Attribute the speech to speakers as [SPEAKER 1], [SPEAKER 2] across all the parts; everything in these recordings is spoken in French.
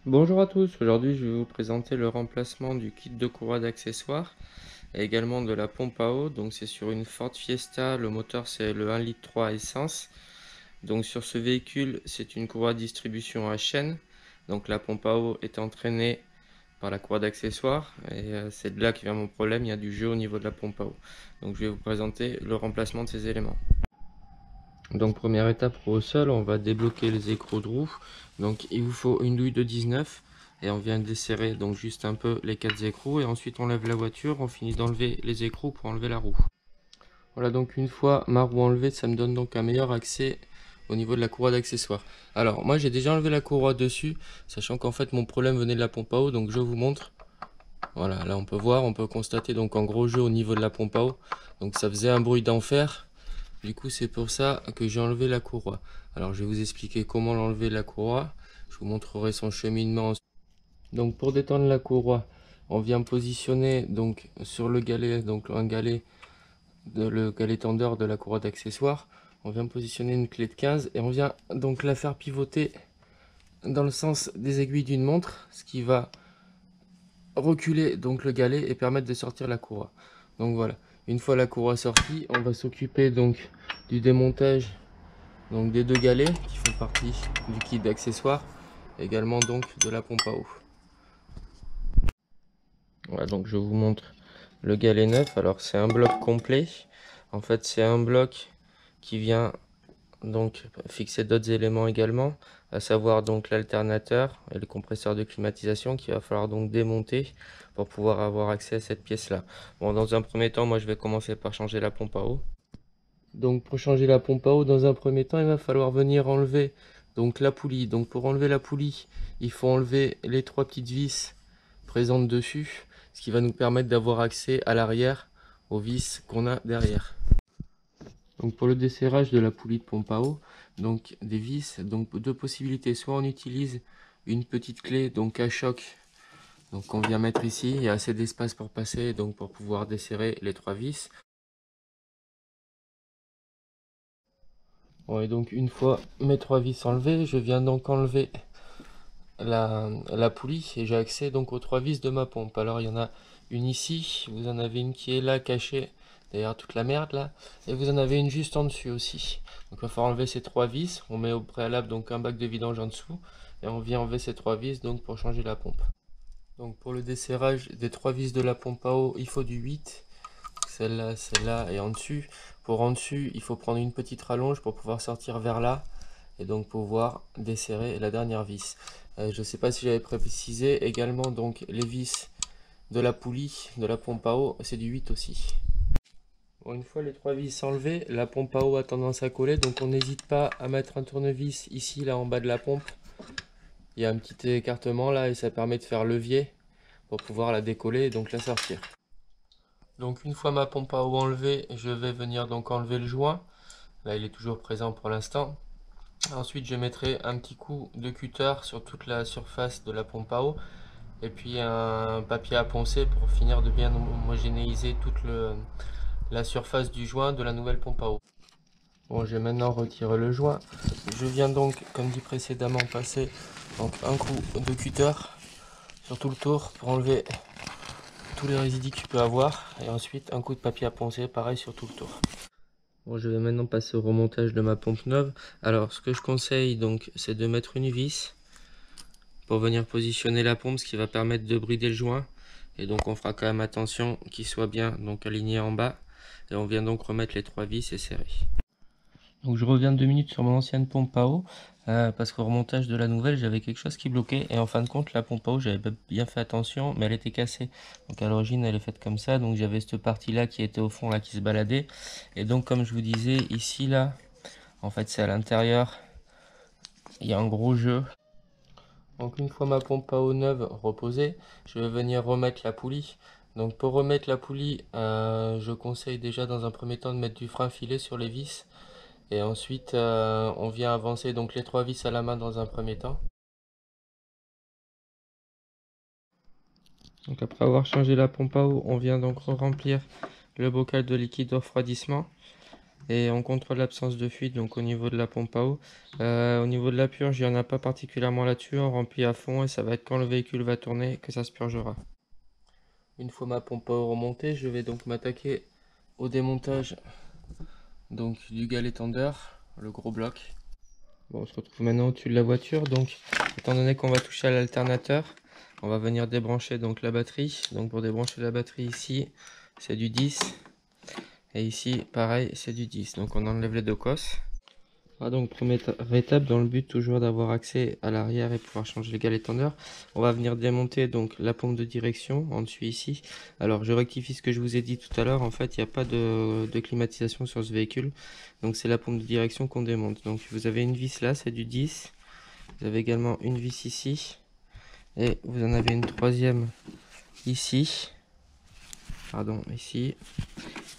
[SPEAKER 1] Bonjour à tous, aujourd'hui je vais vous présenter le remplacement du kit de courroie d'accessoires et également de la pompe à eau. Donc c'est sur une Ford Fiesta, le moteur c'est le 1,3 litre essence. Donc sur ce véhicule c'est une courroie de distribution à chaîne. Donc la pompe à eau est entraînée par la courroie d'accessoires et c'est de là que vient mon problème, il y a du jeu au niveau de la pompe à eau. Donc je vais vous présenter le remplacement de ces éléments. Donc première étape pour au sol, on va débloquer les écrous de roue. Donc il vous faut une douille de 19 et on vient desserrer donc juste un peu les 4 écrous et ensuite on lève la voiture, on finit d'enlever les écrous pour enlever la roue. Voilà, donc une fois ma roue enlevée, ça me donne donc un meilleur accès au niveau de la courroie d'accessoires. Alors moi j'ai déjà enlevé la courroie dessus, sachant qu'en fait mon problème venait de la pompe à eau, donc je vous montre. Voilà, là on peut voir, on peut constater donc en gros jeu au niveau de la pompe à eau. Donc ça faisait un bruit d'enfer. Du coup, c'est pour ça que j'ai enlevé la courroie. Alors, je vais vous expliquer comment l'enlever la courroie. Je vous montrerai son cheminement. Donc, pour détendre la courroie, on vient positionner donc sur le galet, donc un galet, le galet tendeur de la courroie d'accessoires. On vient positionner une clé de 15 et on vient donc la faire pivoter dans le sens des aiguilles d'une montre, ce qui va reculer donc le galet et permettre de sortir la courroie. Donc voilà. Une fois la courroie sortie, on va s'occuper donc du démontage donc des deux galets qui font partie du kit d'accessoires, également donc de la pompe à eau. Voilà, donc je vous montre le galet neuf. Alors c'est un bloc complet. En fait c'est un bloc qui vient donc fixer d'autres éléments également, à savoir donc l'alternateur et le compresseur de climatisation qu'il va falloir donc démonter pour pouvoir avoir accès à cette pièce là. Bon, dans un premier temps, moi je vais commencer par changer la pompe à eau. Donc pour changer la pompe à eau, dans un premier temps, il va falloir venir enlever donc la poulie. Donc pour enlever la poulie, il faut enlever les 3 petites vis présentes dessus, ce qui va nous permettre d'avoir accès à l'arrière aux vis qu'on a derrière. Donc pour le desserrage de la poulie de pompe à eau, donc des vis, donc deux possibilités. Soit on utilise une petite clé donc à choc, donc on vient mettre ici, il y a assez d'espace pour passer, donc pour pouvoir desserrer les 3 vis. Bon, et donc une fois mes 3 vis enlevées, je viens donc enlever la poulie et j'ai accès donc aux 3 vis de ma pompe. Alors il y en a une ici, vous en avez une qui est là cachée derrière toute la merde là, et vous en avez une juste en dessus aussi. Donc il va falloir enlever ces 3 vis, on met au préalable donc un bac de vidange en dessous et on vient enlever ces 3 vis donc pour changer la pompe. Donc pour le desserrage des 3 vis de la pompe à eau, il faut du 8, celle-là et en dessus. Pour en dessus, il faut prendre une petite rallonge pour pouvoir sortir vers là et donc pouvoir desserrer la dernière vis. Je ne sais pas si j'avais précisé également donc les vis de la poulie de la pompe à eau, c'est du 8 aussi. Bon, une fois les 3 vis enlevées, la pompe à eau a tendance à coller, donc on n'hésite pas à mettre un tournevis ici là en bas de la pompe. Il y a un petit écartement là et ça permet de faire levier pour pouvoir la décoller et donc la sortir. Donc une fois ma pompe à eau enlevée, je vais venir donc enlever le joint. Là il est toujours présent pour l'instant. Ensuite, je mettrai un petit coup de cutter sur toute la surface de la pompe à eau et puis un papier à poncer pour finir de bien homogénéiser toute la surface du joint de la nouvelle pompe à eau. Bon, je vais maintenant retirer le joint. Je viens donc, comme dit précédemment, passer donc un coup de cutter sur tout le tour pour enlever tous les résidus qu'il peut avoir et ensuite un coup de papier à poncer, pareil sur tout le tour. Bon, je vais maintenant passer au remontage de ma pompe neuve. Alors, ce que je conseille donc, c'est de mettre une vis pour venir positionner la pompe, ce qui va permettre de brider le joint. Et donc, on fera quand même attention qu'il soit bien donc aligné en bas. Et on vient donc remettre les 3 vis et serrer. Donc, je reviens 2 minutes sur mon ancienne pompe à eau. Parce qu'au remontage de la nouvelle, j'avais quelque chose qui bloquait. Et en fin de compte, la pompe à eau, j'avais bien fait attention, mais elle était cassée. Donc, à l'origine, elle est faite comme ça. Donc, j'avais cette partie-là qui était au fond, là, qui se baladait. Et donc, comme je vous disais, ici, là, en fait, c'est à l'intérieur. Il y a un gros jeu. Donc une fois ma pompe à eau neuve reposée, je vais venir remettre la poulie. Donc pour remettre la poulie, je conseille déjà dans un premier temps de mettre du frein filet sur les vis. Et ensuite, on vient avancer donc les 3 vis à la main dans un premier temps. Donc après avoir changé la pompe à eau, on vient donc remplir le bocal de liquide de refroidissement. et on contrôle l'absence de fuite donc au niveau de la pompe à eau. Au niveau de la purge, il n'y en a pas particulièrement là-dessus, on remplit à fond et ça va être quand le véhicule va tourner que ça se purgera. Une fois ma pompe à eau remontée, je vais donc m'attaquer au démontage donc du galet tendeur, le gros bloc. Bon, on se retrouve maintenant au-dessus de la voiture, donc étant donné qu'on va toucher à l'alternateur, on va venir débrancher donc la batterie. Donc pour débrancher la batterie ici, c'est du 10. Et ici, pareil, c'est du 10. Donc on enlève les deux cosses. Donc première étape, dans le but toujours d'avoir accès à l'arrière et pouvoir changer le galet tendeur, on va venir démonter donc la pompe de direction en dessus ici. Alors je rectifie ce que je vous ai dit tout à l'heure, en fait il n'y a pas de climatisation sur ce véhicule, donc c'est la pompe de direction qu'on démonte. Donc vous avez une vis là, c'est du 10, vous avez également une vis ici, et vous en avez une troisième ici, pardon, ici,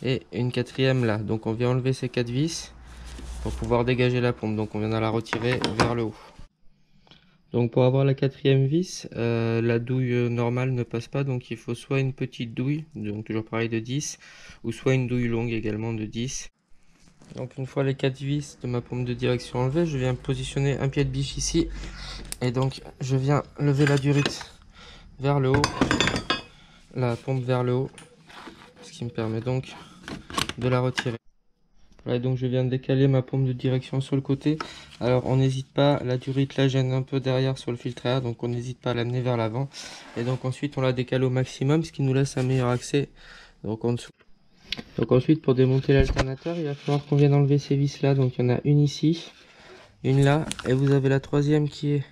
[SPEAKER 1] et une quatrième là. Donc on vient enlever ces 4 vis pour pouvoir dégager la pompe, donc on vient de la retirer vers le haut. Donc pour avoir la quatrième vis, la douille normale ne passe pas, donc il faut soit une petite douille, donc toujours pareil de 10, ou soit une douille longue également de 10. Donc une fois les 4 vis de ma pompe de direction enlevée, je viens positionner un pied de biche ici, et donc je viens lever la durite vers le haut, la pompe vers le haut, ce qui me permet donc de la retirer. Voilà, donc je viens de décaler ma pompe de direction sur le côté. Alors on n'hésite pas, la durite la gêne un peu derrière sur le filtre à air, donc on n'hésite pas à l'amener vers l'avant. Et donc ensuite on la décale au maximum, ce qui nous laisse un meilleur accès donc en dessous. Donc ensuite pour démonter l'alternateur, il va falloir qu'on vienne enlever ces vis là. Donc il y en a une ici, une là, et vous avez la troisième qui est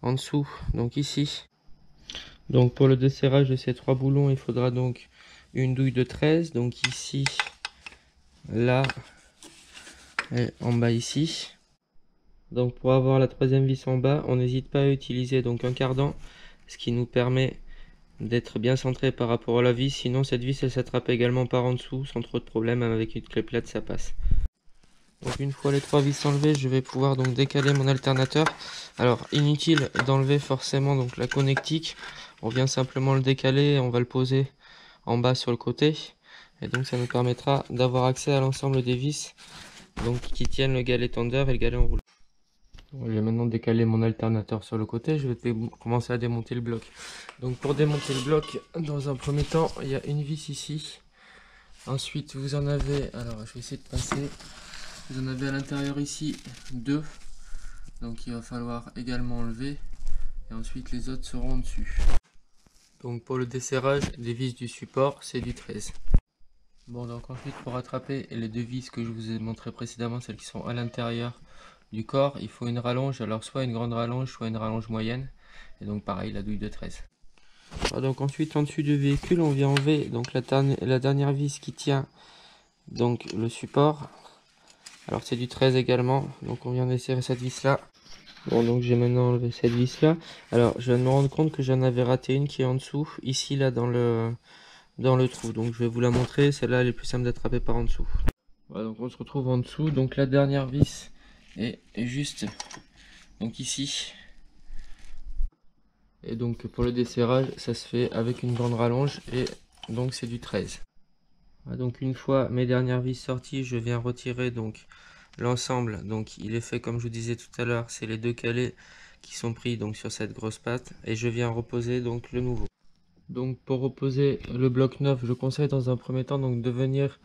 [SPEAKER 1] en dessous, donc ici. Donc pour le desserrage de ces 3 boulons, il faudra donc une douille de 13, donc ici, là, et en bas ici. Donc pour avoir la troisième vis en bas, on n'hésite pas à utiliser donc un cardan, ce qui nous permet d'être bien centré par rapport à la vis. Sinon cette vis elle s'attrape également par en dessous sans trop de problème, même avec une clé plate ça passe. Donc une fois les 3 vis enlevées, je vais pouvoir donc décaler mon alternateur. Alors inutile d'enlever forcément donc la connectique, on vient simplement le décaler et on va le poser en bas sur le côté. Et donc ça nous permettra d'avoir accès à l'ensemble des vis donc qui tiennent le galet tendeur et le galet enroulé. J'ai maintenant décalé mon alternateur sur le côté, je vais commencer à démonter le bloc. Donc pour démonter le bloc, dans un premier temps, il y a une vis ici. Ensuite vous en avez, alors je vais essayer de passer, vous en avez à l'intérieur ici 2. Donc il va falloir également enlever. Et ensuite les autres seront dessus. Donc pour le desserrage des vis du support, c'est du 13. Bon, donc ensuite pour attraper les 2 vis que je vous ai montré précédemment, celles qui sont à l'intérieur du corps, il faut une rallonge, alors soit une grande rallonge, soit une rallonge moyenne, et donc pareil la douille de 13. Donc ensuite en dessus du véhicule, on vient enlever donc la dernière vis qui tient donc le support, alors c'est du 13 également, donc on vient desserrer cette vis là. Bon, donc j'ai maintenant enlevé cette vis là, alors je viens de me rendre compte que j'en avais raté une qui est en dessous, ici là dans le trou, donc je vais vous la montrer, celle-là elle est plus simple d'attraper par en dessous. Voilà, donc on se retrouve en dessous, donc la dernière vis est juste donc ici, et donc pour le desserrage ça se fait avec une grande rallonge et donc c'est du 13. Voilà, donc une fois mes dernières vis sorties, je viens retirer donc l'ensemble, donc il est fait comme je vous disais tout à l'heure, c'est les 2 calés qui sont pris donc sur cette grosse patte, et je viens reposer donc le nouveau. Donc pour reposer le bloc neuf, je conseille dans un premier temps donc de venir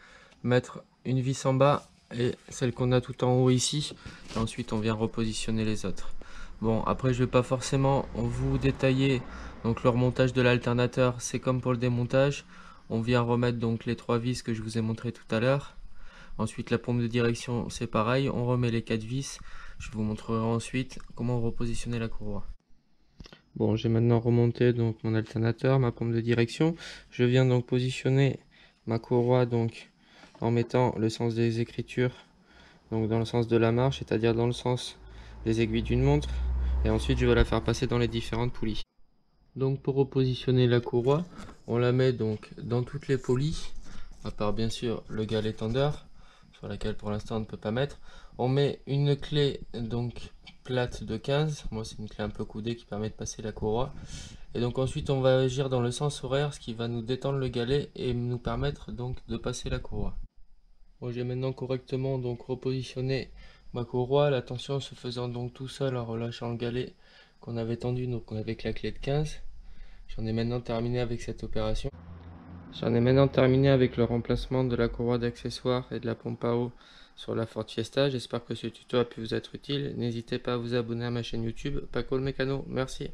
[SPEAKER 1] mettre une vis en bas et celle qu'on a tout en haut ici, et ensuite on vient repositionner les autres. Bon, après je vais pas forcément vous détailler donc le remontage de l'alternateur, c'est comme pour le démontage, on vient remettre donc les 3 vis que je vous ai montré tout à l'heure. Ensuite la pompe de direction c'est pareil, on remet les 4 vis, je vous montrerai ensuite comment repositionner la courroie. Bon, j'ai maintenant remonté donc mon alternateur, ma pompe de direction. Je viens donc positionner ma courroie donc en mettant le sens des écritures donc dans le sens de la marche, c'est-à-dire dans le sens des aiguilles d'une montre, et ensuite je vais la faire passer dans les différentes poulies. Donc pour repositionner la courroie, on la met donc dans toutes les poulies, à part bien sûr le galet tendeur, sur laquelle pour l'instant on ne peut pas mettre. On met une clé donc plate de 15, moi c'est une clé un peu coudée qui permet de passer la courroie. Et donc ensuite on va agir dans le sens horaire, ce qui va nous détendre le galet et nous permettre donc de passer la courroie. Bon, j'ai maintenant correctement donc repositionné ma courroie, la tension se faisant donc tout seul en relâchant le galet qu'on avait tendu donc avec la clé de 15. J'en ai maintenant terminé avec cette opération. J'en ai maintenant terminé avec le remplacement de la courroie d'accessoires et de la pompe à eau sur la Ford Fiesta. J'espère que ce tuto a pu vous être utile. N'hésitez pas à vous abonner à ma chaîne YouTube Paco le Mécano. Merci.